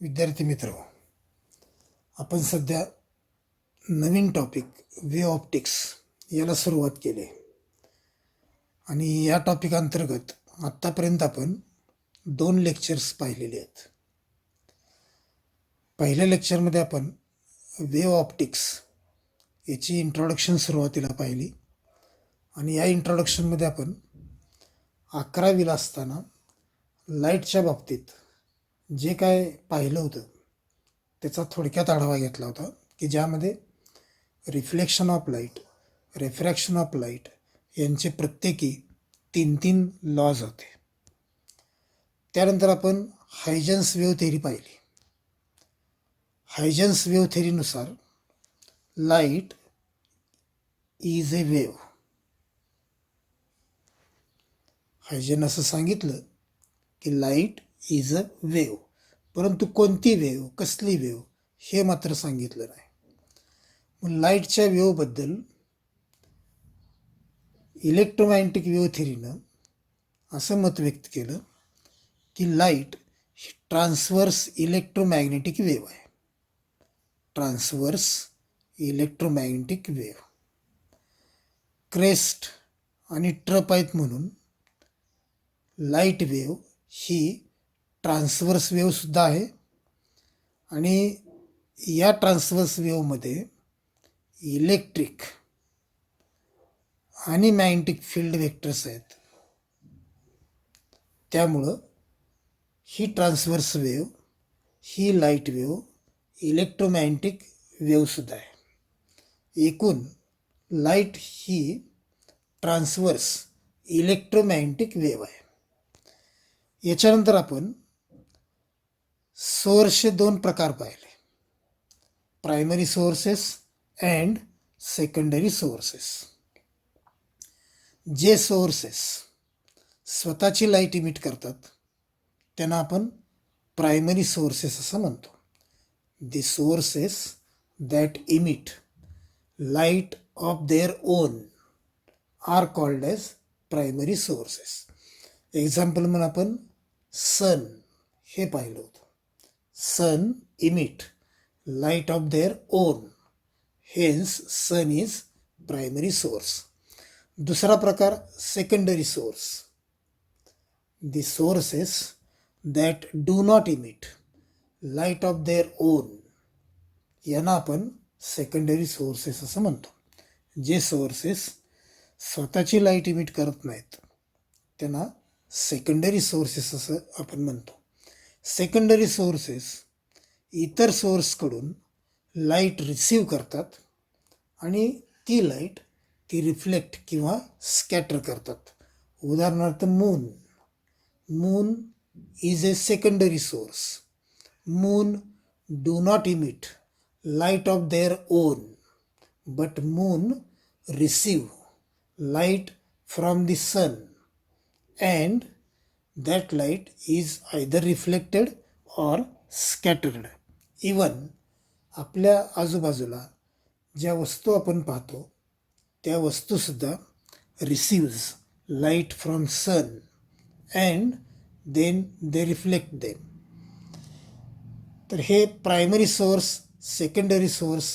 विद्यार्थी मित्र, आपण सध्या नवीन टॉपिक वेव ऑप्टिक्स याला सुरुवात केली आहे. आणि या टॉपिक अंतर्गत आत्तापर्यंत आपण 2 लेक्चर्स पाहिलेले आहेत. पहिल्या लेक्चरमध्ये आपण वेव ऑप्टिक्स याची इंट्रोडक्शन सुरुवातीला पाहिली. आणि या इंट्रोडक्शनमध्ये आपण 11वीला असताना लाईटच्या बाबतीत जे काय पाहिलं होतं त्याचा थोडक्यात आढावा घेतला होता, की ज्यामध्ये reflection of light, refraction of light यांचे प्रत्येकी 3 लॉज होते. त्यानंतर आपण हायजन्स वेव्ह थेरी पाहिली. हायजन्स वेव्ह थेरीनुसार light is a wave. Huygens असं सांगितलं की लाईट इज अ वेव्ह, परंतु कोणती वेव्ह, कसली वेव्ह हे मात्र सांगितलं नाही. मग लाईटच्या वेव्हबद्दल इलेक्ट्रोमॅग्नेटिक वेव्ह थेरीनं असं मत व्यक्त केलं की लाईट ही ट्रान्सवर्स इलेक्ट्रोमॅग्नेटिक वेव्ह आहे. Transverse electromagnetic wave. क्रेस्ट आणि ट्रप आहेत म्हणून लाईट वेव्ह ही ट्रान्सवर्स वेव्हसुद्धा आहे. आणि या ट्रान्सवर्स वेव्हमध्ये इलेक्ट्रिक आणि मॅग्नेटिक फील्ड वेक्टर्स आहेत. त्यामुळं ही ट्रान्सवर्स वेव्ह, ही लाईट वेव्ह इलेक्ट्रोमॅग्नेटिक वेव्हसुद्धा आहे. एकूण लाईट ही ट्रान्सवर्स इलेक्ट्रोमॅग्नेटिक वेव्ह आहे. याच्यानंतर आपण सोर्सचे 2 प्रकार पाहिले, primary sources and secondary sources. जे सोर्सेस स्वतःची लाईट इमिट करतात त्यांना आपण प्रायमरी सोर्सेस असं म्हणतो. The sources that emit light of their own are called as primary sources. Example म्हणून आपण सन हे पाहिलं होतं. Sun emit light of their own, hence sun is primary source. दुसरा प्रकार secondary source. The sources that do not emit light of their own यांना आपण secondary sources असं म्हणतो. जे सोर्सेस स्वतःची लाईट इमिट करत नाहीत त्यांना सेकंडरी सोर्सेस असं आपण म्हणतो. सेकंडरी सोर्सेस इतर सोर्सकडून लाईट रिसीव करतात आणि ती लाईट रिफ्लेक्ट किंवा स्कॅटर करतात. उदाहरणार्थ moon is a secondary source. Moon do not emit light of their own, but moon receive light from the sun and that light is either reflected or scattered. Even आपल्या आजूबाजूला ज्या वस्तू आपण पाहतो त्या वस्तूसुद्धा receives light from sun and then they reflect them. तर हे प्रायमरी सोर्स, सेकंडरी सोर्स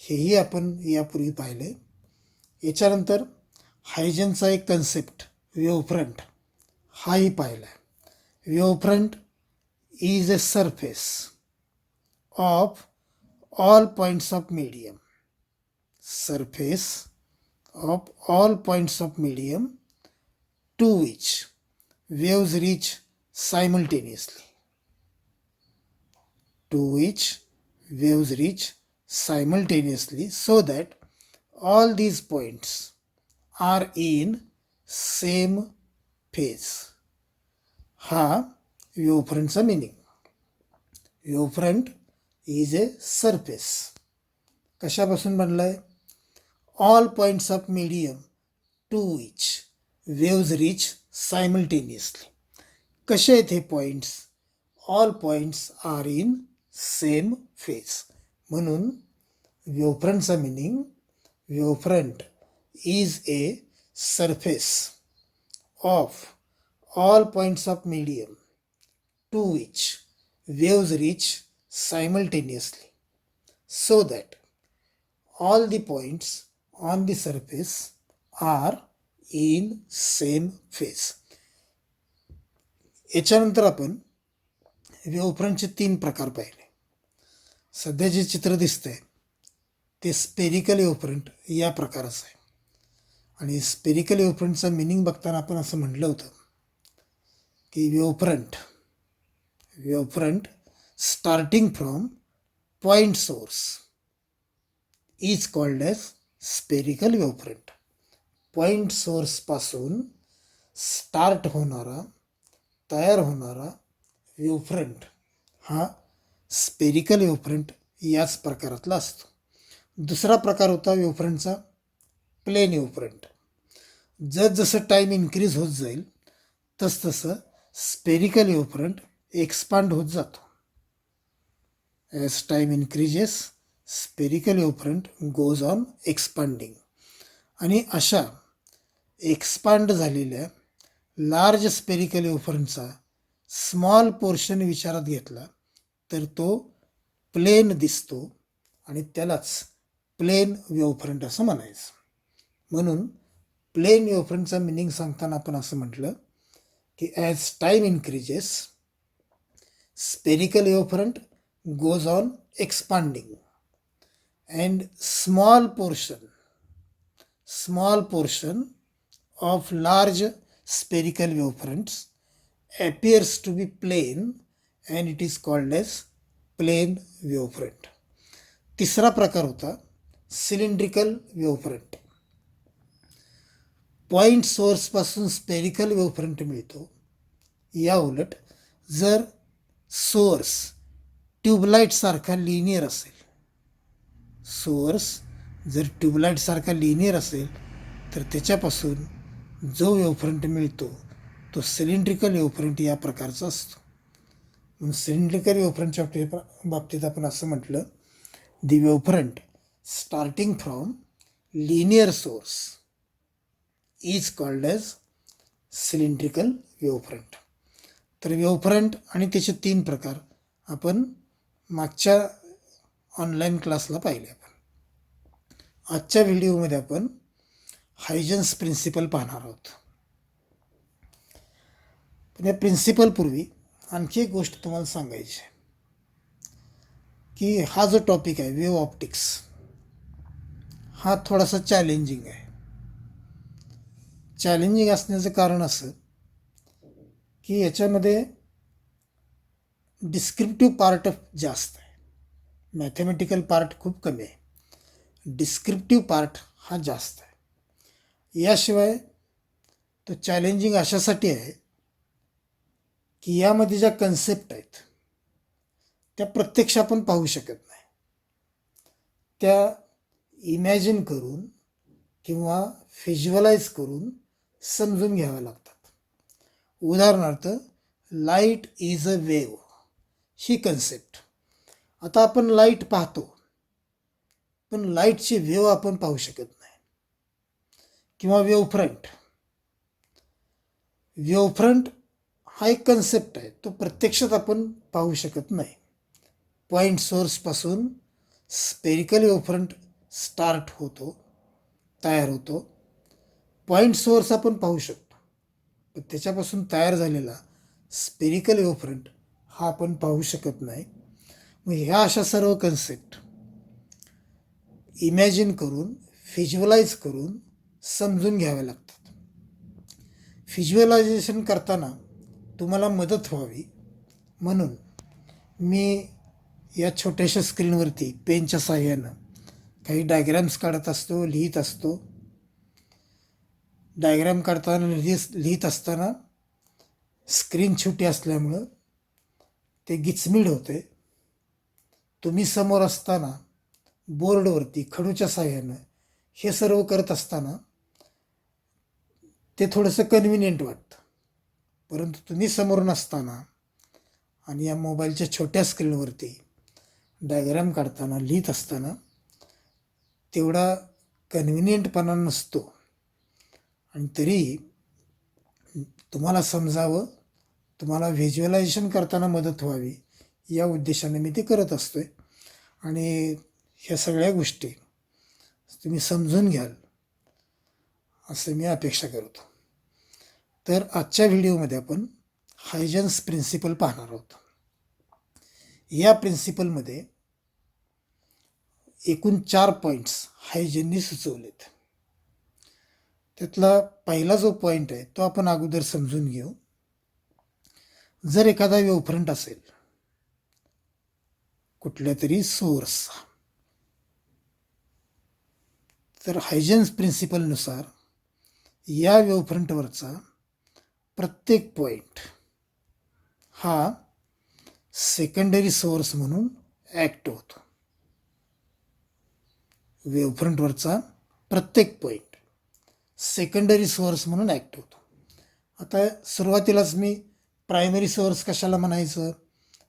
हेही आपण यापूर्वी पाहिले. याच्यानंतर हायजनचा एक कन्सेप्ट वेव्हफ्रंट हाही पाहिला आहे. Wavefront is a surface of all points of medium. Surface of all points of medium to which waves reach simultaneously. To which waves reach simultaneously so that all these points are in same phase. हा वेव्हफ्रंटचा meaning. Wavefront is a surface. कशापासून बनला आहे? All points of medium to which waves reach simultaneously. कसे आहेत हे points? All points are in same phase. म्हणून वेव्हफ्रंटचा meaning, wavefront is a surface of all points of medium to which waves reach simultaneously so that all the points on the surface are in same phase. याच्यानंतर आपण वेव्हफ्रंटचे 3 प्रकार पाहिले. सध्या जे चित्र दिसतंय ते स्पेरिकल वेव्हफ्रंट या प्रकाराचं आहे. आणि स्पेरिकल वेव्हफ्रंटचा मिनिंग बघताना आपण असं म्हटलं होतं की wavefront starting from point source is called as spherical wavefront. Point सोर्सपासून स्टार्ट होणारा, तयार होणारा वेव्हफ्रंट हा स्पेरिकल वेव्हफ्रंट याच प्रकारातला असतो. दुसरा प्रकार होता वेव्हफ्रंटचा प्लेन वेव्हफ्रंट. जसजसं टाईम इन्क्रीज होत जाईल तसतसं स्पेरिकल वेव्हफ्रंट एक्सपांड होत जातो. As time increases spherical wavefront goes on expanding. आणि अशा एक्सपांड झालेल्या लार्ज स्पेरिकल वेव्हफ्रंटचा स्मॉल पोर्शन विचारात घेतला तर तो प्लेन दिसतो आणि त्यालाच प्लेन वेव्हफ्रंट असं म्हणायचं. म्हणून प्लेन वेव्हफ्रंटचा मिनिंग सांगताना आपण असं म्हटलं की as time increases spherical wavefront goes on expanding and small portion of large spherical wavefronts appears to be plane and it is called as plane wavefront. तिसरा प्रकार होता सिलेंड्रिकल वेव्हफ्रंट. पॉइंट सोर्सपासून स्पेरिकल वेव्हफ्रंट मिळतो. या उलट जर सोर्स ट्यूबलाईटसारखा लिनियर असेल, जर ट्यूबलाईटसारखा linear असेल तर त्याच्यापासून जो वेव्हफ्रंट मिळतो तो सिलेंड्रिकल वेव्हफ्रंट या प्रकारचा असतो. म्हणून सिलेंड्रिकल वेव्हफ्रंटच्या बाबतीत आपण असं म्हटलं, the wavefront starting from linear source is called as cylindrical wavefront. तर वेव्हफ्रंट आणि त्याचे 3 प्रकार आपण मागच्या ऑनलाईन क्लासला पाहिले. आपण आजच्या व्हिडिओमध्ये आपण हायजन्स प्रिन्सिपल पाहणार आहोत. पण या प्रिन्सिपलपूर्वी आणखी एक गोष्ट तुम्हाला सांगायची आहे की हा जो टॉपिक आहे वेव्ह ऑप्टिक्स हा थोडासा चॅलेंजिंग आहे. चॅलेंजिंग असण्याचं कारण असं की याच्यामध्ये डिस्क्रिप्टिव्ह पार्ट जास्त आहे, मॅथमॅटिकल पार्ट खूप कमी आहे. डिस्क्रिप्टिव्ह पार्ट हा जास्त आहे. याशिवाय तो चॅलेंजिंग अशासाठी आहे की यामध्ये ज्या कन्सेप्ट आहेत त्या प्रत्यक्ष आपण पाहू शकत नाही. त्या इमॅजिन करून किंवा व्हिज्युअलाइज करून समजून घ्याव्या लागतात. उदाहरणार्थ light is a wave he concept. आता आपण लाईट पाहतो पण लाईटची वेव्ह आपण पाहू शकत नाही. किंवा वेव्हफ्रंट हा एक कन्सेप्ट आहे, तो प्रत्यक्षात आपण पाहू शकत नाही. पॉइंट सोर्सपासून स्पेरिकल वेव्हफ्रंट स्टार्ट होतो, तयार होतो. पॉइंट सोर्स आपण पाहू शकतो पण त्याच्यापासून तयार झालेला स्पेरिकल वेव्हफ्रंट हा आपण पाहू शकत नाही. मग ह्या अशा सर्व कन्सेप्ट इमॅजिन करून व्हिज्युअलाइज करून समजून घ्याव्या लागतात. व्हिज्युअलायझेशन करताना तुम्हाला मदत व्हावी म्हणून मी या छोट्याशा स्क्रीनवरती पेनच्या साहाय्यानं काही डायग्रॅम्स काढत असतो, लिहित असतो. डायग्रॅम काढताना लिहित असताना स्क्रीन छोटी असल्यामुळं ते गिचमीड होते. तुम्ही समोर असताना बोर्डवरती खडूच्या साहाय्यानं हे सर्व करत असताना ते थोडंसं कन्व्हिनियंट वाटतं. परंतु तुम्ही समोर नसताना आणि या मोबाईलच्या छोट्या स्क्रीनवरती डायग्राम काढताना लिहित असताना तेवढा कन्व्हिनियंटपणा नसतो. आणि तरी तुम्हाला समजावं, तुम्हाला व्हिज्युअलायझेशन करताना मदत व्हावी या उद्देशाने मी ते करत असतो आहे. आणि ह्या सगळ्या गोष्टी तुम्ही समजून घ्याल असं मी अपेक्षा करतो. तर आजच्या व्हिडिओमध्ये आपण हायजन्स प्रिन्सिपल पाहणार आहोत. या प्रिन्सिपलमध्ये एकूण 4 पॉईंट्स हायजननी सुचवलेत. त्यातला पहिला जो पॉईंट आहे तो आपण अगोदर समजून घेऊ. जर एखादा वेवफ्रंट असेल कुठल्या तरी सोर्स, तर हायजन्स प्रिन्सिपलनुसार या वेवफ्रंटवरचा प्रत्येक पॉईंट हा सेकंडरी सोर्स म्हणून ॲक्ट होतो. वेवफ्रंटवरचा प्रत्येक पॉईंट सेकंडरी सोर्स म्हणून ॲक्ट होतो. आता सुरुवातीलाच मी प्रायमरी सोर्स कशाला म्हणायचं,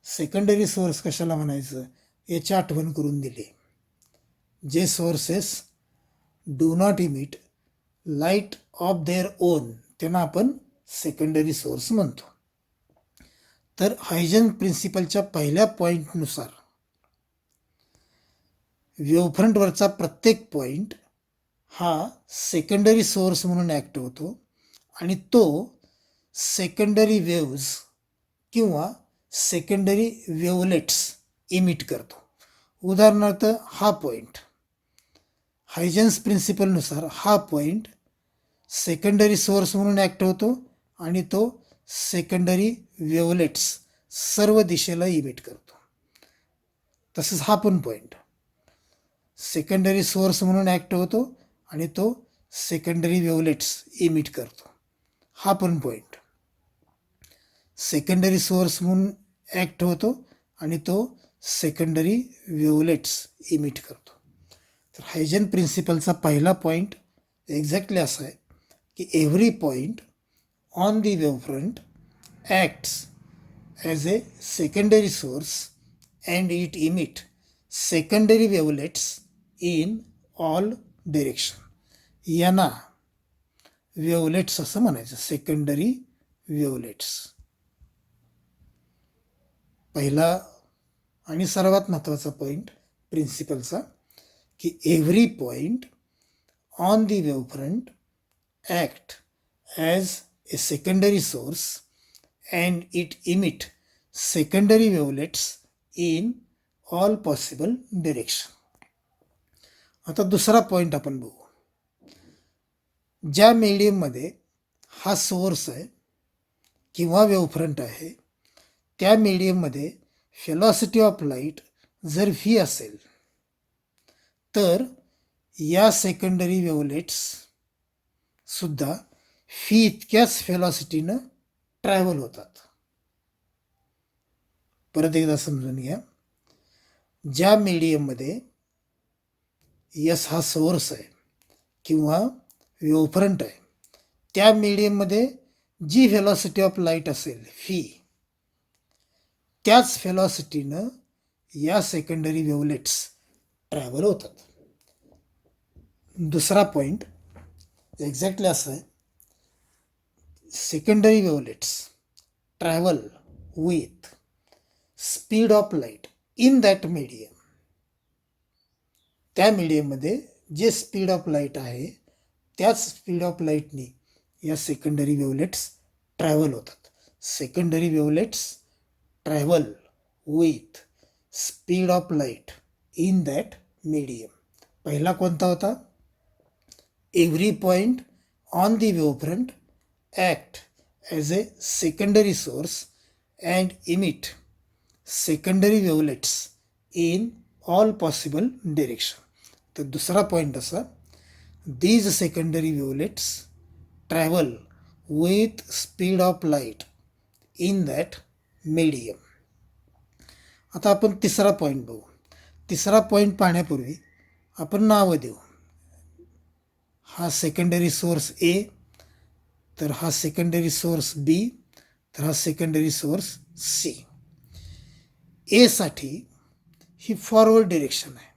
सेकंडरी सोर्स कशाला म्हणायचं याची आठवण करून दिली. जे sources do not emit light of their on त्यांना आपण सेकंडरी सोर्स म्हणतो. तर हायजन प्रिन्सिपलच्या पहिल्या पॉईंटनुसार वेवफ्रंटवरचा प्रत्येक पॉईंट हा सेकंडरी सोर्स म्हणून ॲक्ट होतो आणि तो सेकंडरी वेव्ज किंवा सेकंडरी वेवलेट्स इमिट करतो. उदाहरणार्थ हा पॉईंट हायजन्स प्रिन्सिपलनुसार हा पॉईंट सेकंडरी सोर्स म्हणून ॲक्ट होतो आणि तो सेकंडरी वेवलेट्स सर्व दिशेला इमिट करतो. तसंच हा पण पॉईंट सेकंडरी सोर्स म्हणून ॲक्ट होतो आणि तो सेकंडरी वेवलेट्स इमिट करतो. हा पण पॉईंट सेकंडरी सोर्स म्हणून ॲक्ट होतो आणि तो सेकंडरी वेवलेट्स इमिट करतो. तर हायजन प्रिन्सिपलचा पहिला पॉईंट एक्झॅक्टली असा आहे की every point on the wavefront acts as A secondary source and it emit secondary wavelets in all direction. यांना वेवलेट्स असं म्हणायचं, सेकंडरी वेवलेट्स. पहिला आणि सर्वात महत्त्वाचा पॉईंट प्रिन्सिपलचा की every point on the wavefront act as A secondary source and it emit secondary wavelets in all possible direction. आता दुसरा पॉईंट आपण बघू. ज्या मीडियममध्ये हा सोर्स आहे किंवा वेवफ्रंट आहे त्या मीडियममध्ये व्हेलॉसिटी ऑफ लाईट जर व्ही असेल तर या सेकंडरी वेवलेट्स सुद्धा व्ही इतक्याच व्हेलॉसिटीनं ट्रॅव्हल होतात. परत एकदा समजून घ्या. ज्या मीडियममध्ये यस हा सोर्स आहे किंवा वेवफ्रंट आहे त्या मीडियममध्ये जी व्हेलॉसिटी ऑफ लाईट असेल व्ही, त्याच व्हेलॉसिटीनं या सेकंडरी वेवलेट्स ट्रॅव्हल होतात. दुसरा पॉईंट एक्झॅक्टली असा आहे, secondary wavelets travel with speed of light in that medium. त्या मीडियममध्ये जे स्पीड ऑफ लाईट आहे त्याच स्पीड ऑफ लाईटनी या सेकंडरी वेवलेट्स ट्रॅव्हल होतात. Secondary wavelets travel with speed of light in that medium. पहिला कोणता होता? Every point on the wavefront act as A secondary source and emit secondary wavelets in all possible direction. तर दुसरा point असा, these secondary wavelets travel with speed of light in that medium. आता आपण तिसरा point बघू. तिसरा point पाहण्यापूर्वी आपण नावं देऊ. हा सेकंडरी सोर्स ए, तर हा सेकंडरी सोर्स बी, तर हा सेकंडरी सोर्स सी. एसाठी ही फॉरवर्ड डिरेक्शन आहे,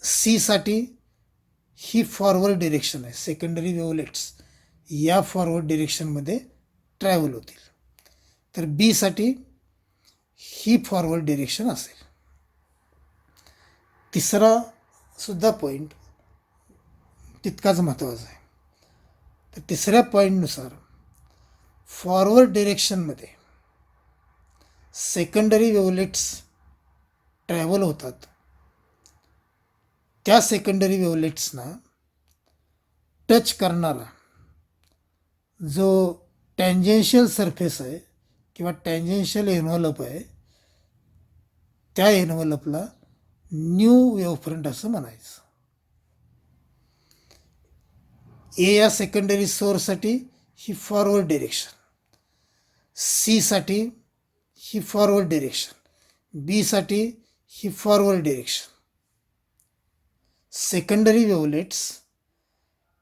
सी साठी ही फॉरवर्ड डिरेक्शन आहे. सेकंडरी वेवलेट्स या फॉरवर्ड डिरेक्शनमध्ये ट्रॅव्हल होतील. तर बी साठी ही फॉरवर्ड डिरेक्शन असेल. तिसरा सुद्धा पॉईंट तितकाच महत्त्वाचा आहे. तर तिसऱ्या पॉईंटनुसार फॉरवर्ड डिरेक्शनमध्ये सेकंडरी वेव्हलेट्स ट्रॅव्हल होतात. त्या सेकंडरी वेव्हलेट्सना टच करणारा जो टँजेन्शियल सरफेस आहे किंवा टँजेन्शियल एन्व्हलप आहे, त्या एन्व्हलपला न्यू वेव्हफ्रंट असं म्हणायचं. ए या सेकंडरी सोर्ससाठी ही फॉरवर्ड डिरेक्शन, सीसाठी ही फॉरवर्ड डिरेक्शन, बीसाठी ही forward direction. Secondary wavelets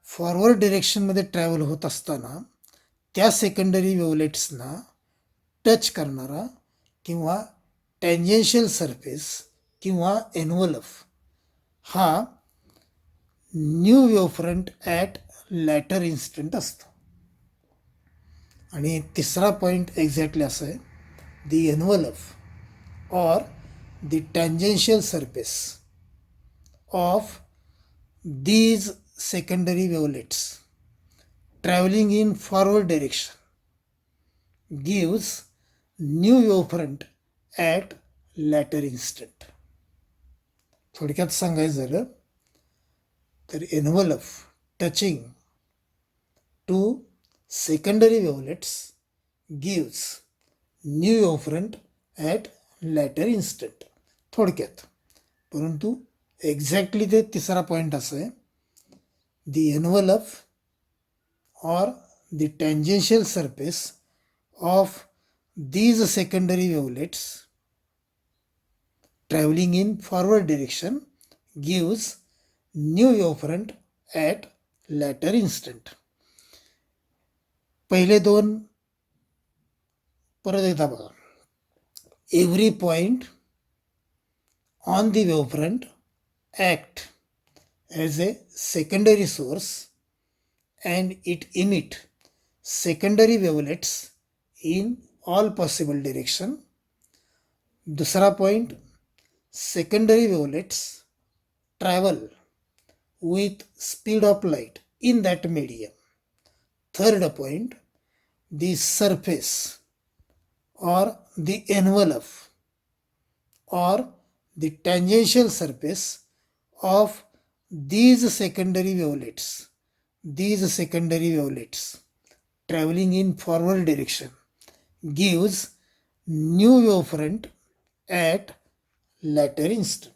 forward डिरेक्शनमध्ये ट्रॅव्हल होत असताना त्या सेकंडरी वेव्हलेट्सना टच करणारा किंवा टँजेन्शियल सरफेस किंवा एन्व्हलप हा new wavefront at later instant असतो. आणि तिसरा पॉईंट एक्झॅक्टली असं आहे, the envelope or the tangential surface of these secondary wavelets traveling in forward direction gives new wavefront at later instant. थोडक्यात सांगायचं झालं तर envelope touching to secondary wavelets gives new wavefront at later instant. थोडक्यात, परंतु exactly ते तिसरा point असं आहे, the envelope or the tangential surface of these secondary wavelets traveling in forward direction gives new wavefront at later instant. पहिले दोन परत एकदा बघा. Every point on the wavefront act as a secondary source and it emit secondary wavelets in all possible direction. दूसरा point, secondary wavelets travel with speed of light in that medium. Third point, the surface or the envelope or the tangential surface of these secondary wavelets traveling in forward direction gives new wavefront at later instant.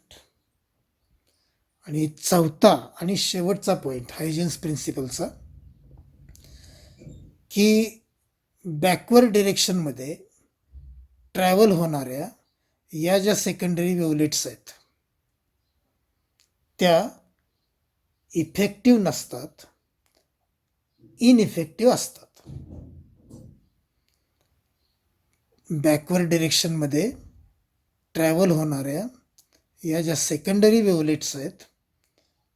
आणि चौथा आणि शेवटचा point हायजेन्स प्रिन्सिपलचा, की backward डिरेक्शनमध्ये travel होणाऱ्या या ज्या secondary वेव्हलेट्स आहेत त्या इफेक्टिव्ह नसतात, इनइफेक्टिव्ह असतात. बॅकवर्ड डिरेक्शनमध्ये ट्रॅव्हल होणाऱ्या या ज्या सेकंडरी वेव्हलेट्स आहेत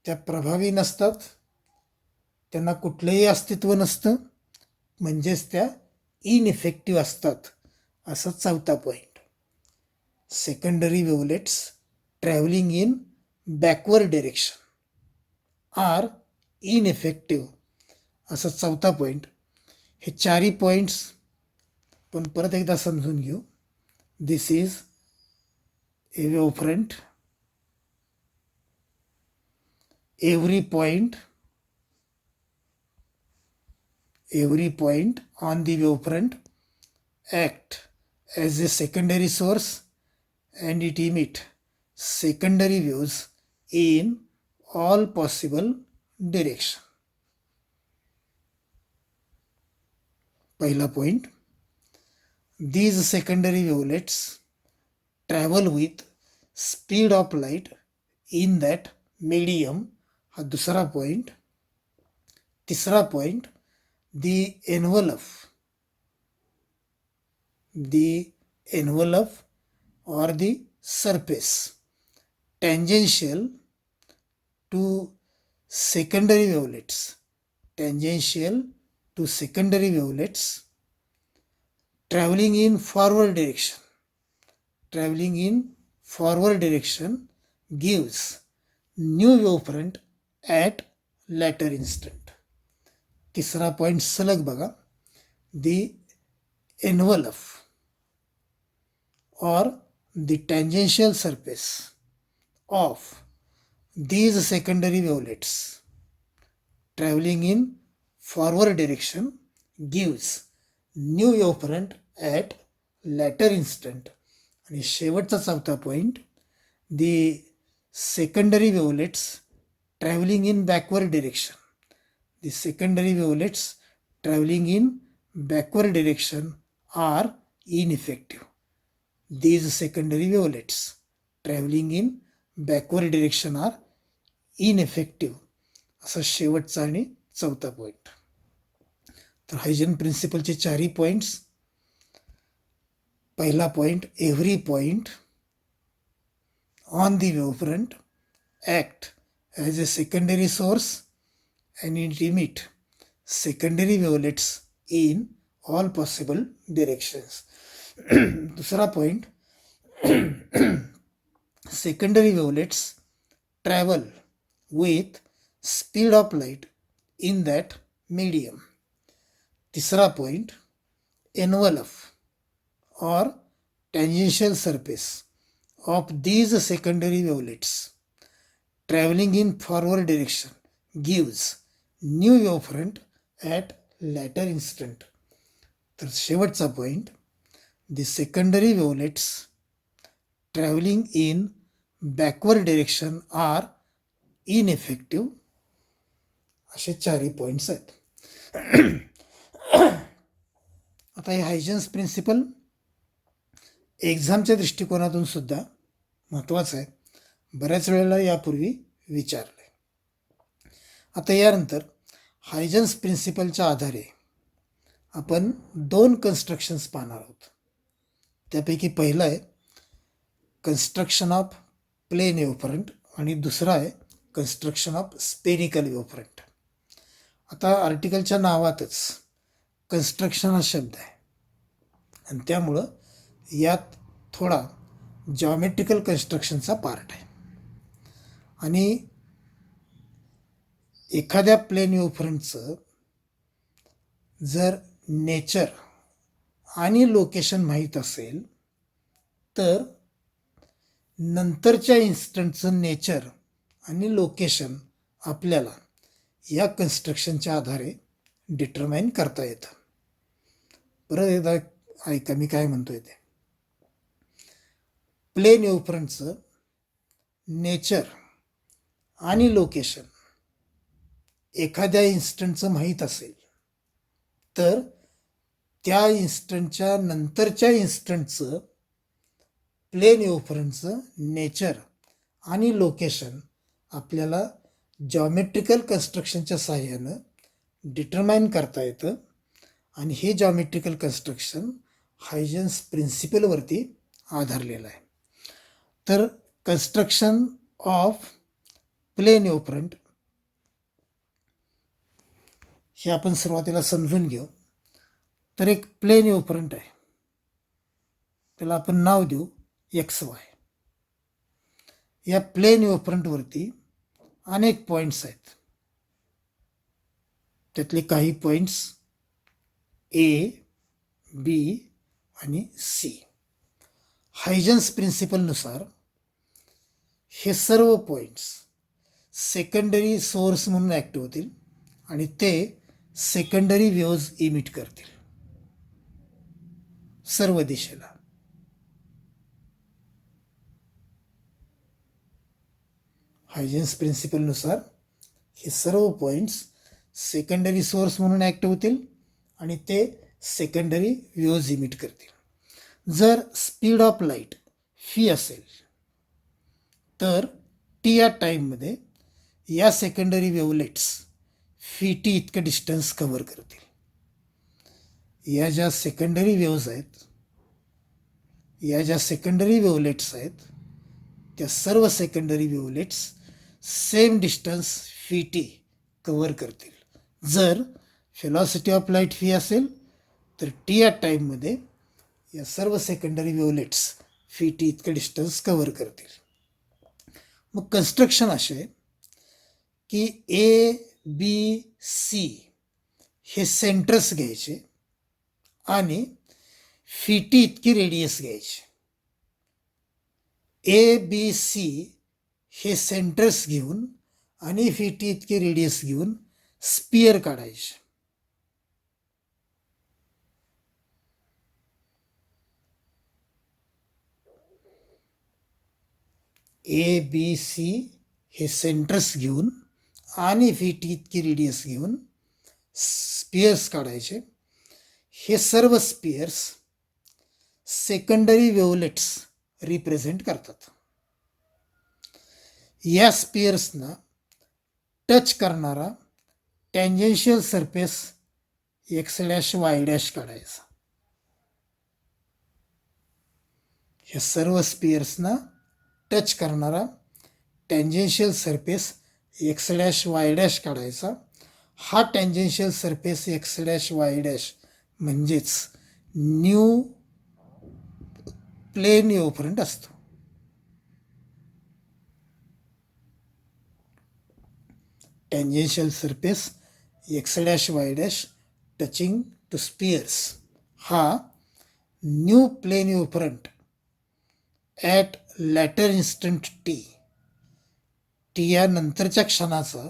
त्या प्रभावी नसतात, त्यांना कुठलंही अस्तित्व नसतं, म्हणजेच त्या इनइफेक्टिव्ह असतात. असा चौथा point. Secondary wavelets traveling in backward direction are ineffective, असा चौथा पॉईंट. हे चारही पॉईंट्स पण परत एकदा समजून घेऊ. This is a wavefront. every point on the wavefront act as a secondary source and it emit secondary waves in all possible direction. पहिला point, these secondary wavelets travel with speed of light in that medium. हा दुसरा point. तिसरा point, the envelope or the surface tangential to secondary wavelets traveling in forward direction traveling in forward direction gives new wavefront at later instant. तिसरा point सलग बघा. The envelope or the tangential surface of these secondary wavelets traveling in forward direction gives new wavefront at later instant. आणि शेवटचा चौथा point, the secondary wavelets traveling in backward direction. The secondary wavelets traveling in backward direction are ineffective. These secondary wavelets traveling in backward direction are ineffective. असा शेवटचा आणि चौथा point. तर हायजन प्रिन्सिपलचे चारही points. पहिला point, every point on the wavefront act as a secondary source and it emit secondary wavelets in all possible directions. दूसरा point, secondary wavelets travel with speed of light in that medium. तीसरा point, envelope or tangential surface of these secondary wavelets traveling in forward direction gives new wavefront at later instant. तर शेवटचा point, the secondary wavelets traveling in backward direction are ineffective. असे चारही points आहेत. आता हे हायजन्स principal एक्झामच्या दृष्टिकोनातून सुद्धा महत्त्वाचं आहे. बऱ्याच वेळेला यापूर्वी विचारलं. आता यानंतर हायजन्स प्रिन्सिपलच्या आधारे आपण 2 कन्स्ट्रक्शन्स पाहणार आहोत. त्यापैकी पहिलं आहे कन्स्ट्रक्शन ऑफ प्लेन वेवफ्रंट आणि दुसरा आहे कन्स्ट्रक्शन ऑफ स्पेरिकल वेवफ्रंट. आता आर्टिकलच्या नावातच कन्स्ट्रक्शन हा शब्द आहे आणि त्यामुळं यात थोडा जॉमेट्रिकल कन्स्ट्रक्शनचा पार्ट आहे. आणि एखाद्या प्लेन वेवफ्रंटचं जर नेचर आणि लोकेशन माहीत असेल तर नंतरच्या इन्स्टंटचं नेचर आणि लोकेशन आपल्याला या कन्स्ट्रक्शनच्या आधारे डिटरमाइन करता येतं. परत एकदा ऐका मी काय म्हणतोय ते. प्लेन वेवफ्रंटचं नेचर आणि लोकेशन एखाद्या इन्स्टंटचं माहीत असेल तर त्या इन्स्टंटच्या नंतरच्या इन्स्टंटचं प्लेन वेवफ्रंटचं नेचर आणि लोकेशन आपल्याला जॉमेट्रिकल कन्स्ट्रक्शनच्या साहाय्यानं डिटरमाइन करता येतं. आणि हे जॉमेट्रिकल कन्स्ट्रक्शन हायजन्स प्रिन्सिपलवरती आधारलेलं आहे. तर कन्स्ट्रक्शन ऑफ प्लेन वेवफ्रंट हे आपण सुरुवातीला समजून घेऊ. तर एक प्लेन वेवफ्रंट आहे, त्याला आपण नाव देऊ XY. या प्लेन वेवफ्रंटवरती अनेक पॉईंट्स आहेत. त्यातले काही पॉईंट्स A, B आणि C. हायजन्स प्रिन्सिपलनुसार हे सर्व पॉईंट्स सेकंडरी सोर्स म्हणून ॲक्ट होतील आणि ते सेकंडरी वेव्ज इमिट करतील सर्व दिशेला. हायजन्स प्रिन्सिपलनुसार हे सर्व पॉईंट्स सेकंडरी सोर्स म्हणून ॲक्ट होतील आणि ते सेकंडरी वेव्ज इमिट करतील. जर स्पीड ऑफ लाईट फी असेल तर टी या टाईममध्ये या सेकंडरी वेवलेट्स फी टी इतकं डिस्टन्स कव्हर करतील. या ज्या सेकंडरी वेव्ज आहेत, या ज्या सेकंडरी वेवलेट्स आहेत, त्या सर्व secondary wavelets same distance fee T cover करतील. जर व्हेलॉसिटी ऑफ लाईट फी असेल तर टी या टाईममध्ये या सर्व सेकंडरी वेवलेट्स फी टी इतकं डिस्टन्स कव्हर करतील. मग कन्स्ट्रक्शन असे की ए बी सी हे सेंटर्स घ्यायचे आणि फी टी इतकी रेडियस घ्यायची. ए बी सी हे सेंटर्स घेऊन आणि फी टी इतके रेडियस घेऊन स्पियर काढायचे. ए बी सी हे सेंटर्स घेऊन आणि फी टी इतकी रेडियस घेऊन स्पियर्स काढायचे. हे सर्व स्पियर्स सेकंडरी वेव्हलेट्स रिप्रेझेंट करतात. या स्पियर्सना टच करणारा tangential surface X dash Y dash काढायचा. या सर्व स्पियर्सना टच करणारा tangential surface X dash Y dash काढायचा. हा tangential surface X dash Y dash म्हणजेच न्यू प्लेन वेव्हफ्रंट असतो. Tangential surface X dash Y dash touching to spheres हा new plane wavefront at later instant T या नंतरच्या क्षणाचा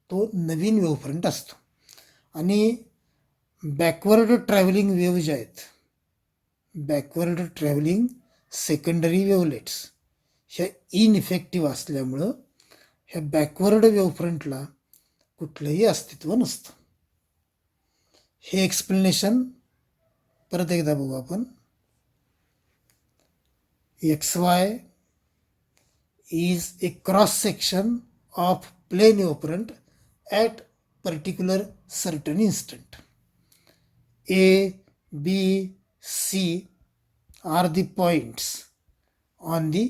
तो नवीन वेव्हफ्रंट असतो. आणि बॅकवर्ड ट्रॅव्हलिंग वेव्ह ज्या आहेत, बॅकवर्ड ट्रॅव्हलिंग सेकंडरी वेव्हलेट्स ह्या इनइफेक्टिव्ह असल्यामुळं ह्या बॅकवर्ड वेव्हफ्रंटला कुठलंही अस्तित्व नसतं. हे एक्सप्लेनेशन परत एकदा बघू आपण. XY is a cross section of plane वेव्हफ्रंट at particular certain instant. A, B, C are the points on the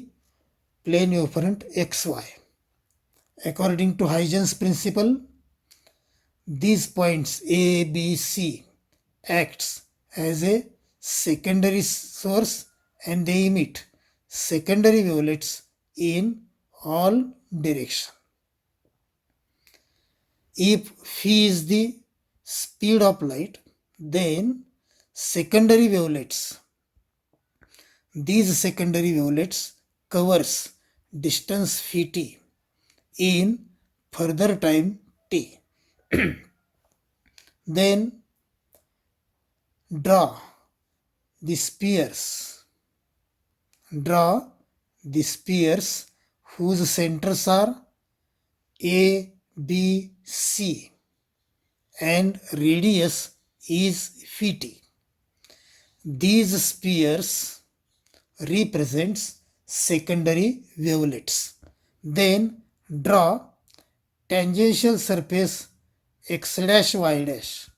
plane वेव्हफ्रंट XY. According to Huygens principle, these points A, B, C acts as a secondary source and they emit secondary wavelets in all directions. If phi is the speed of light, then secondary wavelets, these secondary wavelets covers distance phi t in further time t. Then draw the spheres whose centers are A, B, C and radius is phi t. These spheres represents secondary wavelets. Then draw tangential surface x dash y dash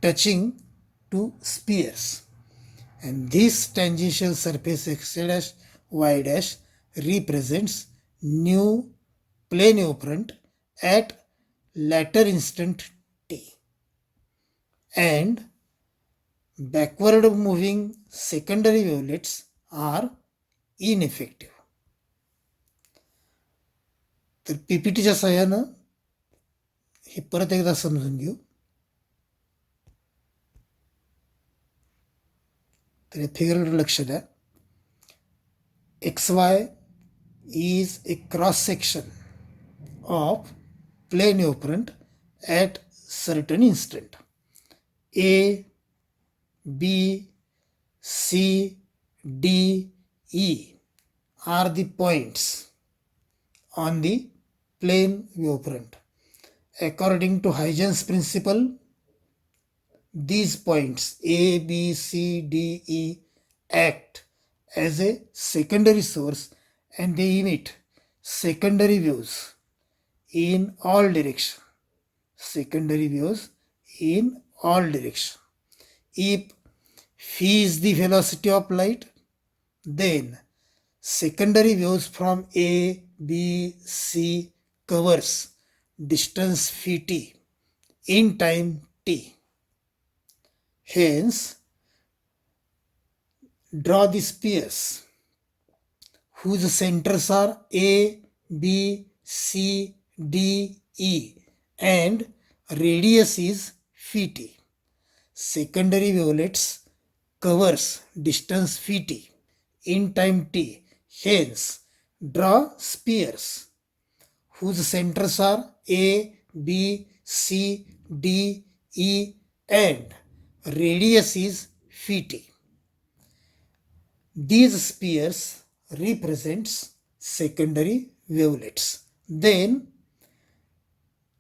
touching to spheres, and this tangential surface x dash y dash represents new plane वेव्हफ्रंट at later instant t, and backward moving secondary wavelets are ineffective. तर पीपीटीच्या सहाय्यानं हे परत एकदा समजून घेऊ. तर या फिगरकडे लक्ष द्या. XY is a cross section of plane वेव्हफ्रंट at certain instant. A, B, C, D, E are the points on the plane waveform. According to Huygens principle, these points A, B, C, D, E act as a secondary source and they emit secondary waves in all directions. Secondary waves in all directions. If phi is the velocity of light, then secondary waves from A, B, C covers distance phi t in time t. Hence, Draw the spheres whose centers are A, B, C, D, E and radius is phi. Secondary wavelets covers distance phi in time t. Hence, draw spheres whose centers are A, B, C, D, E and radius is phi. These spheres represents secondary wavelets. Then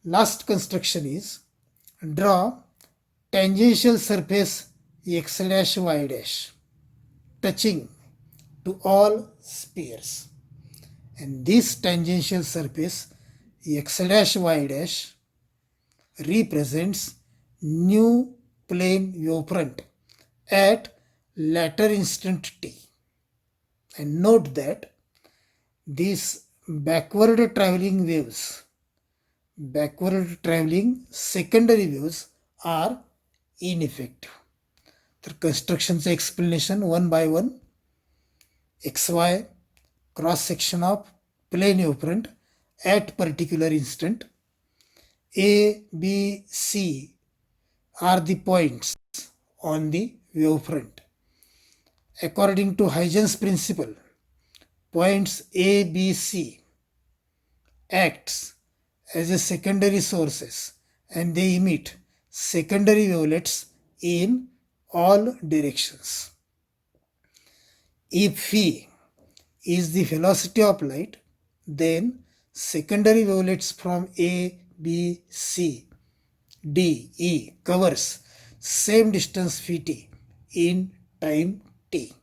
last construction is draw tangential surface x dash y dash touching to all spheres, and this tangential surface x dash y dash represents new plane wavefront at later instant t. And note that these backward traveling secondary waves are ineffective. तर constructionचं explanation one by one. XY cross section of plane wavefront at particular instant. A, B, C are the points on the wavefront. According to Huygens principle, points A, B, C acts as a secondary sources and they emit secondary wavelets in all directions. If phi is the velocity of light, then secondary wavelets from A, B, C, D, E covers same distance phi t in time t.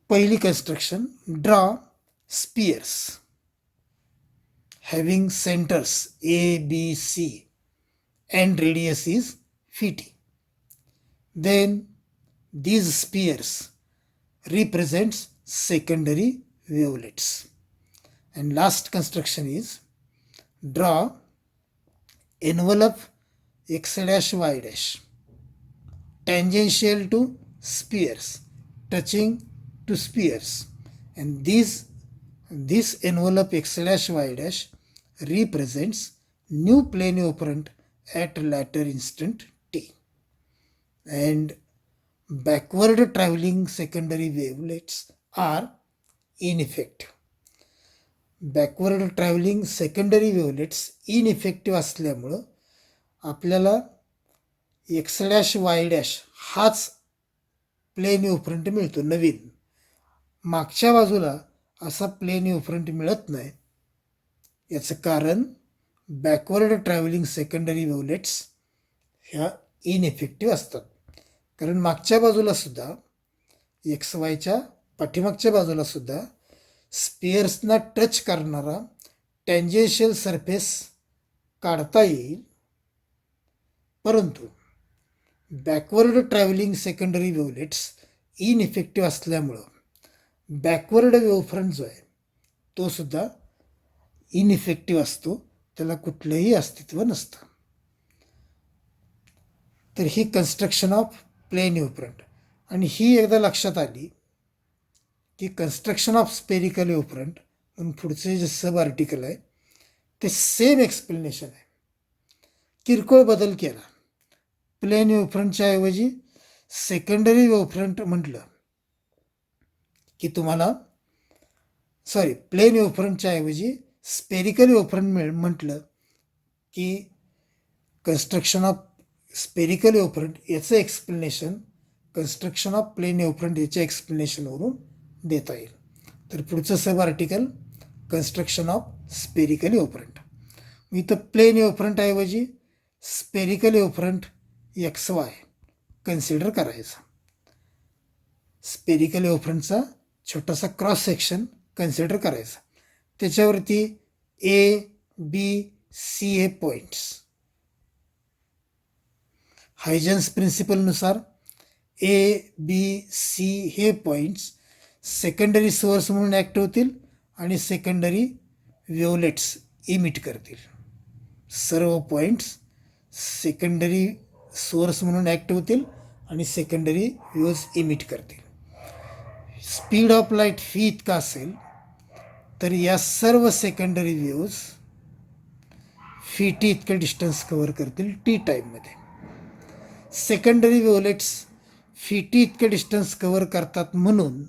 पहिली construction, draw spheres having centers A, B, C and radius is phi t. Then these spheres represents secondary wavelets. And last construction is draw envelope x dash y dash tangential to spheres touching to spheres, and this envelope x dash y dash represents new plane wavefront at later instant t, and backward traveling secondary wavelets are ineffective. Backward traveling secondary wavelets ineffective असल्यामुळं आपल्याला X dash Y dash हाच plane wavefront मिळतो नवीन. मागच्या बाजूला असा plain वेव्हफ्रंट मिळत नाही. याचं कारण बॅकवर्ड ट्रॅव्हलिंग सेकंडरी वेव्हलेट्स ह्या इनइफेक्टिव्ह असतात. कारण मागच्या बाजूला सुद्धा एक्स वायच्या पाठीमागच्या बाजूला सुद्धा स्पिअर्सना टच करणारा टँजेन्शियल सरफेस काढता येईल, परंतु backward traveling secondary wavelets ineffective असल्यामुळं बॅकवर्ड वेव्हफ्रंट जो आहे तो सुद्धा इनइफेक्टिव्ह असतो, त्याला कुठलंही अस्तित्व नसतं. तर ही कन्स्ट्रक्शन ऑफ प्लेन वेव्हफ्रंट. आणि ही एकदा लक्षात आली की कन्स्ट्रक्शन ऑफ स्पेरिकल वेव्हफ्रंट म्हणून पुढचे जे सब आर्टिकल आहे ते सेम एक्सप्लेनेशन आहे. किरकोळ बदल केला. प्लेन वेव्हफ्रंटच्या ऐवजी सेकंडरी वेव्हफ्रंट म्हटलं की तुम्हाला प्लेन वेव्हफ्रंटच्या ऐवजी स्पेरिकल वेव्हफ्रंट म्हटलं की कन्स्ट्रक्शन ऑफ स्पेरिकल वेव्हफ्रंट याचं एक्सप्लेनेशन कन्स्ट्रक्शन ऑफ प्लेन वेव्हफ्रंट याच्या एक्सप्लेनेशनवरून देता येईल. तर पुढचं sub article construction of spherical वेव्हफ्रंट. इथं प्लेन वेव्हफ्रंट ऐवजी स्पेरिकल वेव्हफ्रंट एक्स वाय कन्सिडर करायचा. स्पेरिकल वेव्हफ्रंटचा छोटासा क्रॉस सेक्शन कन्सिडर करायचा. त्याच्यावरती ए बी सी हे पॉईंट्स हायजन्स प्रिन्सिपलनुसार ए बी सी हे पॉईंट्स सेकंडरी सोर्स म्हणून ॲक्ट होतील आणि सेकंडरी वेव्हलेट्स इमिट करतील. सर्व पॉईंट्स सेकंडरी सोर्स म्हणून ॲक्ट होतील आणि सेकंडरी वेव्ज इमिट करतील. स्पीड ऑफ लाईट v इतका असेल तर या सर्व सेकंडरी वेव्ज टी इतकं डिस्टन्स कव्हर करतील टी टाईममध्ये. सेकंडरी वेव्हलेट्स टी इतकं डिस्टन्स कव्हर करतात म्हणून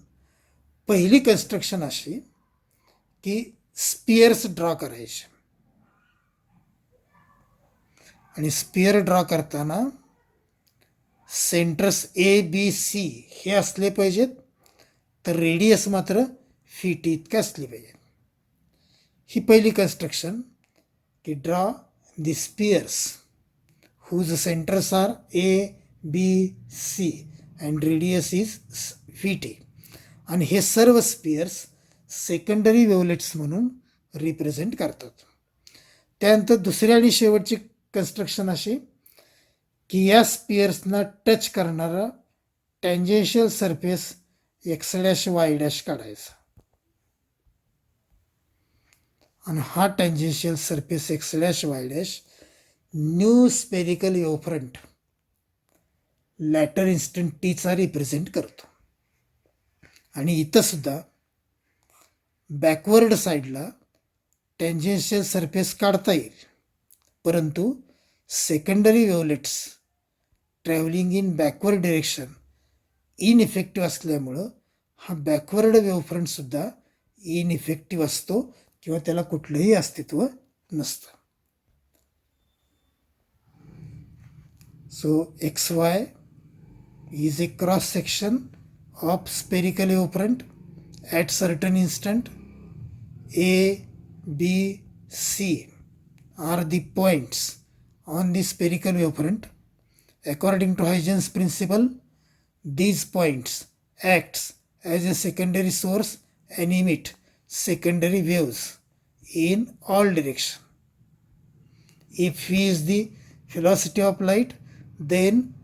पहिली कन्स्ट्रक्शन अशी की स्पियर्स ड्रॉ करायचे आणि स्पियर ड्रॉ करताना सेंटर्स ए बी सी हे असले पाहिजेत, तर रेडियस मात्र टी इतके असले पाहिजेत. ही पहिली कन्स्ट्रक्शन की draw the spheres whose centers are A, B, C and radius is Vt. आणि हे सर्व स्पियर्स सेकंडरी वेव्हलेट्स म्हणून रिप्रेझेंट करतात. त्यानंतर दुसरी आणि शेवटची कन्स्ट्रक्शन अशी की या स्पियर्सना टच करणारा tangential surface X dash Y dash काढायचा आणि हा tangential surface X dash Y dash new spherical wavefront later instant टीचा रिप्रेझेंट करतो. आणि इथं सुद्धा बॅकवर्ड साईडला टँजेन्शियल सरफेस काढता येईल, परंतु secondary wavelets traveling in backward direction ineffective असल्यामुळं हा बॅकवर्ड वेव्हफ्रंटसुद्धा इनइफेक्टिव्ह असतो किंवा त्याला कुठलंही अस्तित्व नसतं. So XY is a cross section of spherical wavefront at certain instant. A, B, C are the points on the spherical wavefront. According to Huygens principle, these points acts as a secondary source and emit secondary waves in all directions. If V is the velocity of light, then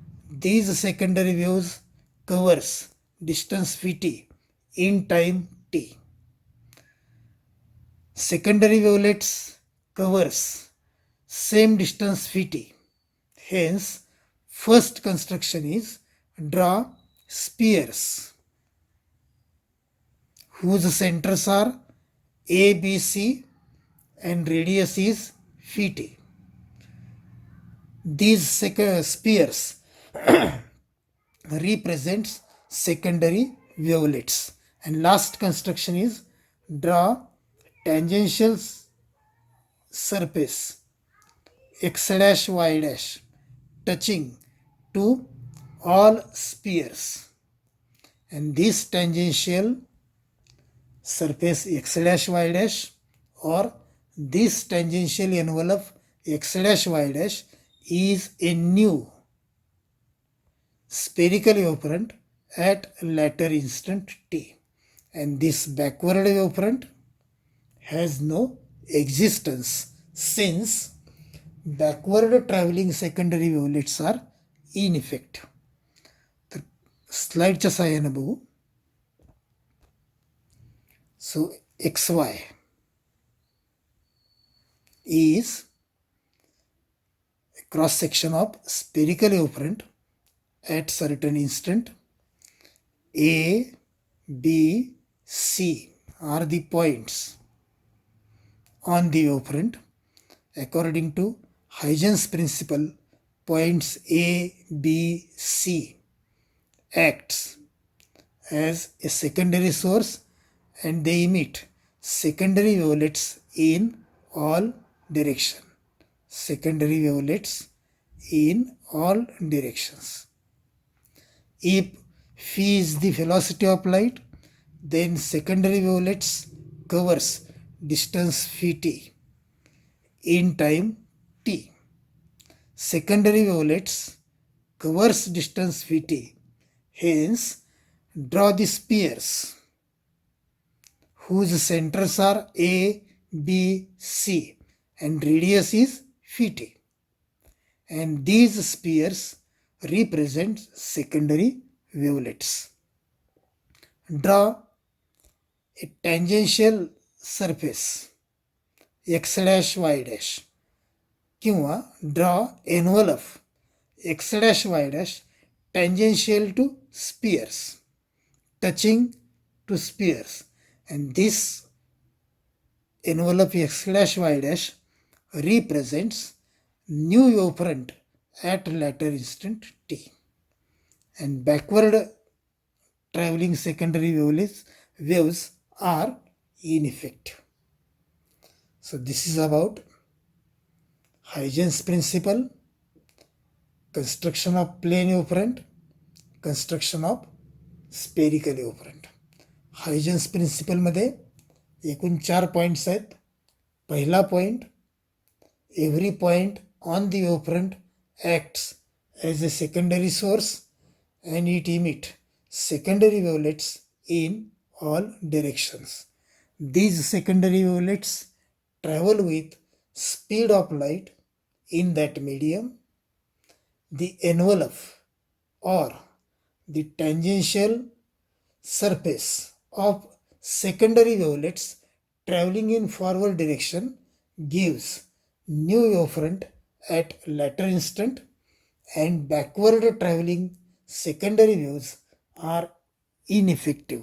these secondary waves covers distance Vt in time t. Secondary wavelets covers same distance Vt. Hence, first construction is draw spheres whose centers are A, B, C and radius is Vt. These spheres represents secondary wavelets. And last construction is draw tangential surface x dash y dash touching to all spheres. And this tangential surface x dash y dash or this tangential envelope x dash y dash is a new spherical wavefront at later instant t, and this backward wavefront has no existence since backward traveling secondary wavelets are ineffective. तर स्लाइडच्या सहाय्याने बघू. So XY is cross section of spherical wavefront at certain instant. A, B, C are the points on the wavefront. According to Huygens principle, points A, B, C acts as a secondary source and they emit secondary wavelets in all directions. Secondary wavelets in all directions. If phi is the velocity of light, then secondary wavelets covers distance phi t in time t. Secondary wavelets covers distance phi t. Hence, draw the spheres whose centers are A, B, C and radius is Vt, and these spheres represent secondary wavelets. Draw a tangential surface x dash y dash किंवा draw envelope x dash y dash tangential to spheres, touching to spheres, and this envelope x dash y dash represents new wavefront at later instant t, and backward traveling secondary waves are ineffective. So this is about Huygens principle, construction of plane wavefront, construction of spherical wavefront. Huygens प्रिन्सिपलमध्ये एकूण 4 points आहेत. पहिला point, every point on the wavefront acts as a secondary source and it emit secondary wavelets in all directions. These secondary wavelets travel with speed of light in that medium. The envelope or the tangential surface of secondary wavelets traveling in forward direction gives new wavefront at later instant, and backward traveling secondary waves are ineffective.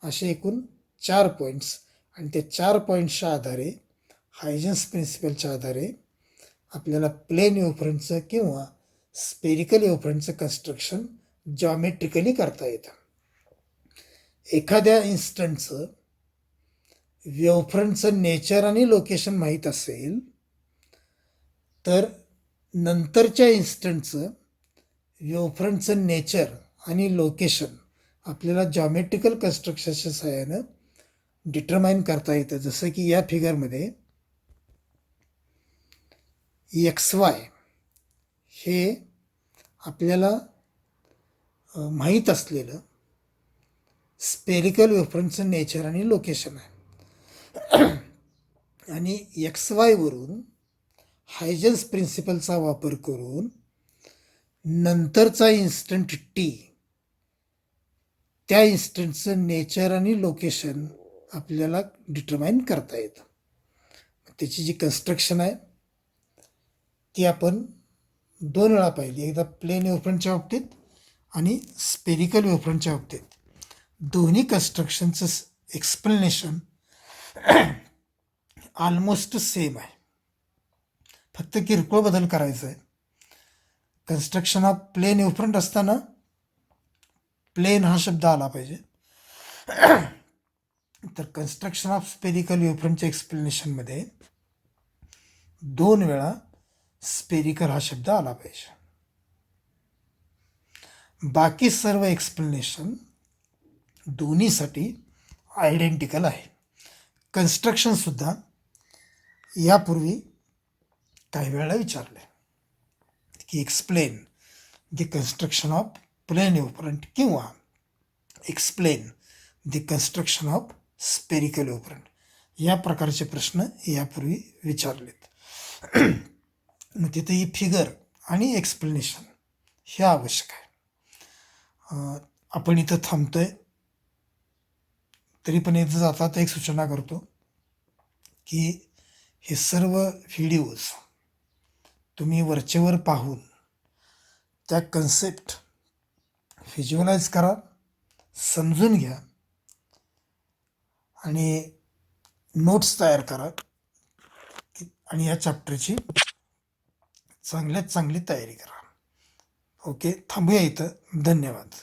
असे एकूण 4 points, आणि त्या 4 पॉईंट्सच्या आधारे हायजेन्स प्रिन्सिपलच्या आधारे आपल्याला plain वेव्हफ्रंटचं किंवा spherical वेव्हफ्रंटचं construction जॉमेट्रिकली करता येतं. एखाद्या इन्स्टंटचं वेव्हफ्रंटचं नेचर आणि लोकेशन माहीत असेल तर नंतरच्या इन्स्टंटचं वेव्हफ्रंटचं नेचर आणि लोकेशन आपल्याला जॉमेट्रिकल कन्स्ट्रक्शनच्या सहाय्यानं डिटरमाइन करता येतं. जसं की या फिगरमध्ये XY हे आपल्याला माहीत असलेलं स्पेरिकल वेव्हफ्रंटचं नेचर आणि लोकेशन आहे, आणि XY वरून हायजेन्स प्रिन्सिपलचा वापर करून नंतरचा इन्स्टंट टी, त्या इन्स्टंटचं नेचर आणि लोकेशन आपल्याला डिटरमाइन करता येतं. त्याची जी कन्स्ट्रक्शन आहे ती आपण 2 वेळा पाहिली, एकदा प्लेन वेव्हफ्रंटच्या बाबतीत आणि स्पेरिकल वेव्हफ्रंटच्या बाबतीत. दोन्ही कन्स्ट्रक्शनचं एक्सप्लेनेशन ऑलमोस्ट सेम आहे, फक्त किरकोळ बदल करायचा आहे. कन्स्ट्रक्शन ऑफ प्लेन वेव्हफ्रंट असताना प्लेन हा शब्द आला पाहिजे, तर कन्स्ट्रक्शन ऑफ स्पेरिकल वेव्हफ्रंटच्या एक्सप्लेनेशनमध्ये 2 वेळा स्पेरिकल हा शब्द आला पाहिजे. बाकी सर्व एक्सप्लेनेशन दोन्हीसाठी आयडेंटिकल आहे. कन्स्ट्रक्शनसुद्धा यापूर्वी काही वेळा विचारले की explain the construction of plane wavefront किंवा explain the construction of spherical wavefront, या प्रकारचे प्रश्न यापूर्वी विचारलेत. मग तिथे ही फिगर आणि एक्सप्लेनेशन हे आवश्यक आहे. आपण इथं थांबतोय, तरी पण इथं जाता एक सूचना करतो की हे सर्व व्हिडिओज तुम्ही वरचेवर पाहून त्या कन्सेप्ट व्हिज्युअलाइज करा, समजून घ्या आणि नोट्स तयार करा, आणि या चॅप्टरची चांगल्यात चांगली तयारी करा. ओके, थांबूया इथं. धन्यवाद.